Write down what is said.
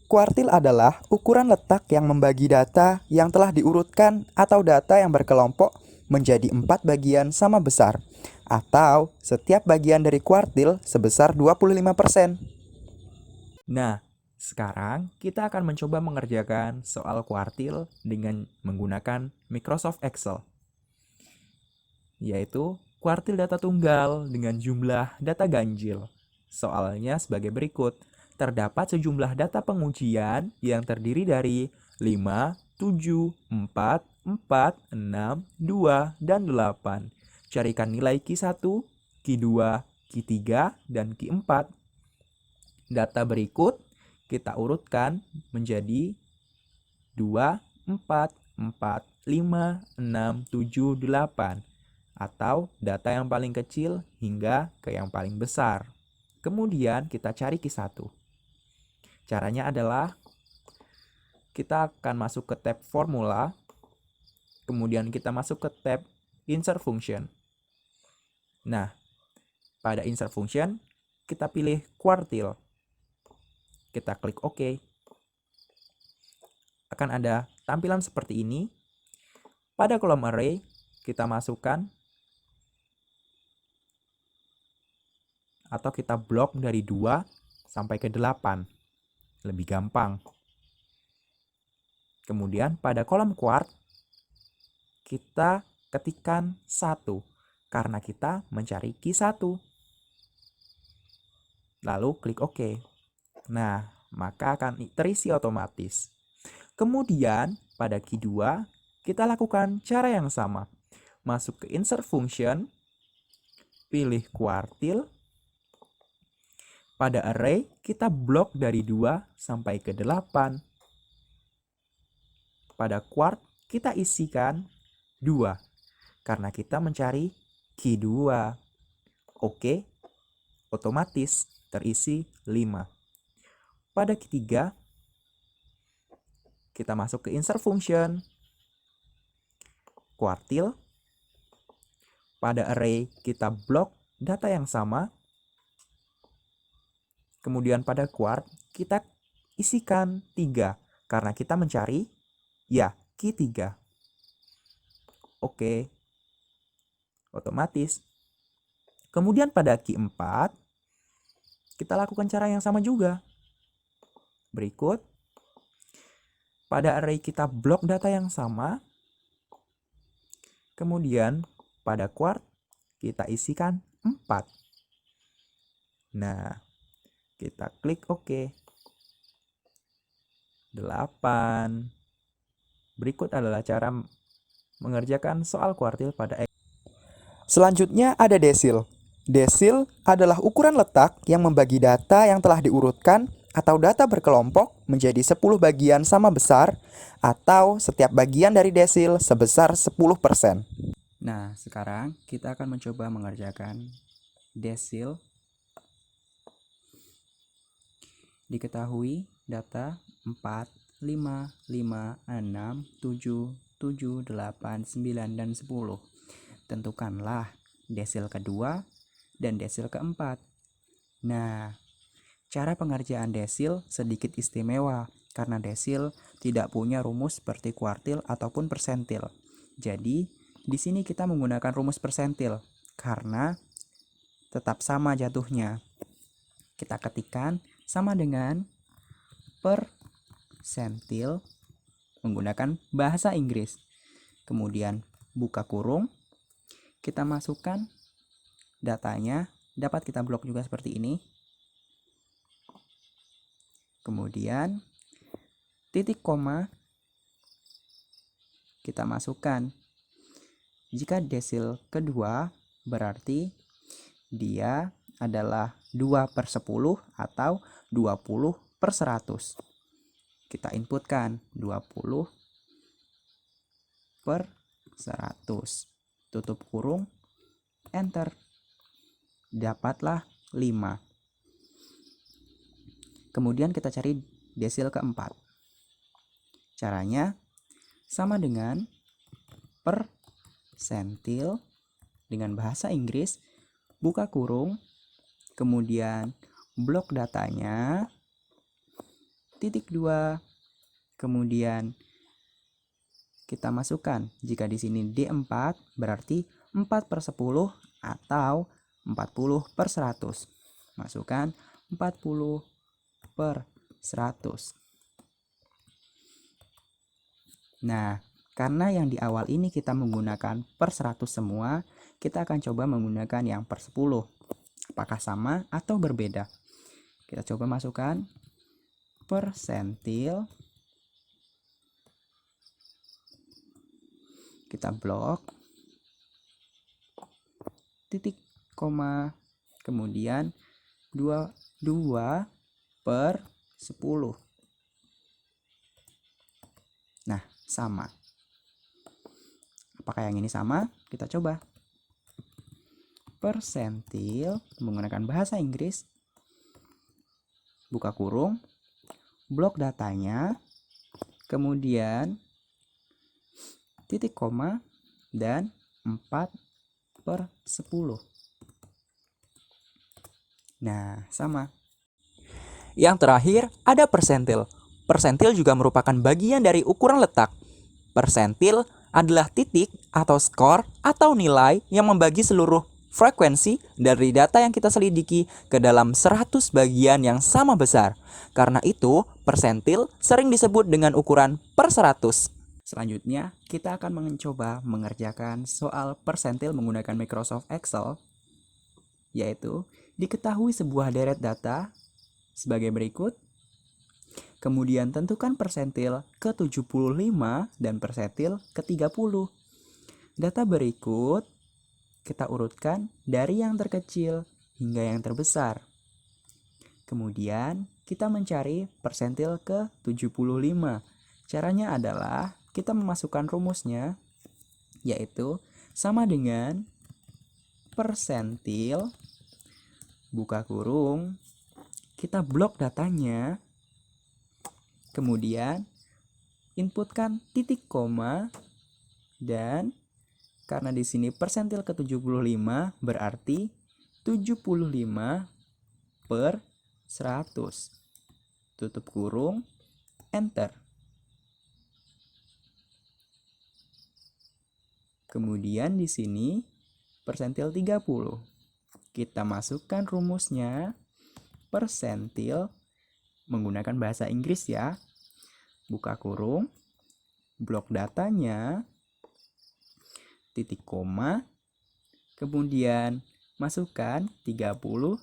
Kuartil adalah ukuran letak yang membagi data yang telah diurutkan atau data yang berkelompok menjadi 4 bagian sama besar, atau setiap bagian dari kuartil sebesar 25%. Nah, sekarang kita akan mencoba mengerjakan soal kuartil dengan menggunakan Microsoft Excel, yaitu kuartil data tunggal dengan jumlah data ganjil. Soalnya sebagai berikut. Terdapat sejumlah data pengujian yang terdiri dari 5, 7, 4, 4, 6, 2, dan 8. Carikan nilai Q1, Q2, Q3, dan Q4. Data berikut kita urutkan menjadi 2, 4, 4, 5, 6, 7, 8 atau data yang paling kecil hingga ke yang paling besar. Kemudian kita cari Q1. Caranya adalah kita akan masuk ke tab formula, kemudian kita masuk ke tab insert function. Nah, pada insert function kita pilih kuartil. Kita klik OK. Akan ada tampilan seperti ini. Pada kolom array kita masukkan atau kita blok dari 2 sampai ke 8. Lebih gampang. Kemudian pada kolom quart kita ketikkan 1 karena kita mencari Q1. Lalu klik OK. Nah, maka akan terisi otomatis. Kemudian pada Q2 kita lakukan cara yang sama. Masuk ke insert function, pilih kuartil. Pada array kita blok dari 2 sampai ke 8. Pada quart kita isikan 2 karena kita mencari Q2. Oke, otomatis terisi 5. Pada Q3 kita masuk ke insert function, kuartil. Pada array kita blok data yang sama. Kemudian pada quart kita isikan 3 karena kita mencari Q3. Oke, otomatis. Kemudian pada Q4 kita lakukan cara yang sama juga. Berikut, pada array kita blok data yang sama. Kemudian pada quart kita isikan 4. Nah, kita klik OK. 8. Berikut adalah cara mengerjakan soal kuartil pada Excel. Selanjutnya ada desil. Desil adalah ukuran letak yang membagi data yang telah diurutkan atau data berkelompok menjadi 10 bagian sama besar, atau setiap bagian dari desil sebesar 10%. Nah, sekarang kita akan mencoba mengerjakan desil. Diketahui data 4, 5, 5, 6, 7, 7, 8, 9, dan 10. Tentukanlah desil kedua dan desil keempat. Nah, cara pengerjaan desil sedikit istimewa karena desil tidak punya rumus seperti kuartil ataupun persentil. Jadi, di sini kita menggunakan rumus persentil karena tetap sama jatuhnya. Kita ketikkan sama dengan persentil menggunakan bahasa Inggris. Kemudian buka kurung, kita masukkan datanya, dapat kita blok juga seperti ini. Kemudian titik koma kita masukkan. Jika desil kedua berarti dia adalah 2/10 atau 20/100. Kita inputkan 20/100. Tutup kurung, enter. Dapatlah 5. Kemudian kita cari desil keempat. Caranya sama dengan persentil dengan bahasa Inggris, buka kurung, kemudian blok datanya, titik 2, kemudian kita masukkan. Jika di sini D4 berarti 4/10 atau 40/100. Masukkan 40/100. Nah, karena yang di awal ini kita menggunakan per 100 semua, kita akan coba menggunakan yang per 10. Apakah sama atau berbeda? Kita coba masukkan persentil. Kita blok. Titik, koma, kemudian 2/10. Nah, sama. Apakah yang ini sama? Kita coba. Persentil menggunakan bahasa Inggris. Buka kurung. Blok datanya. Kemudian titik koma dan 4/10. Nah, sama. Yang terakhir, ada persentil. Persentil juga merupakan bagian dari ukuran letak. Persentil adalah titik atau skor atau nilai yang membagi seluruh frekuensi dari data yang kita selidiki ke dalam 100 bagian yang sama besar. Karena itu, persentil sering disebut dengan ukuran per 100. Selanjutnya, kita akan mencoba mengerjakan soal persentil menggunakan Microsoft Excel, yaitu diketahui sebuah deret data sebagai berikut. Kemudian tentukan persentil ke-75 dan persentil ke-30. Data berikut kita urutkan dari yang terkecil hingga yang terbesar. Kemudian kita mencari persentil ke-75. Caranya adalah kita memasukkan rumusnya, yaitu sama dengan persentil, buka kurung, kita blok datanya, kemudian inputkan titik koma, dan karena di sini persentil ke-75 berarti 75/100. Tutup kurung, enter. Kemudian di sini persentil 30. Kita masukkan rumusnya, persentil menggunakan bahasa Inggris ya. Buka kurung, blok datanya, titik koma, kemudian masukkan 30/100.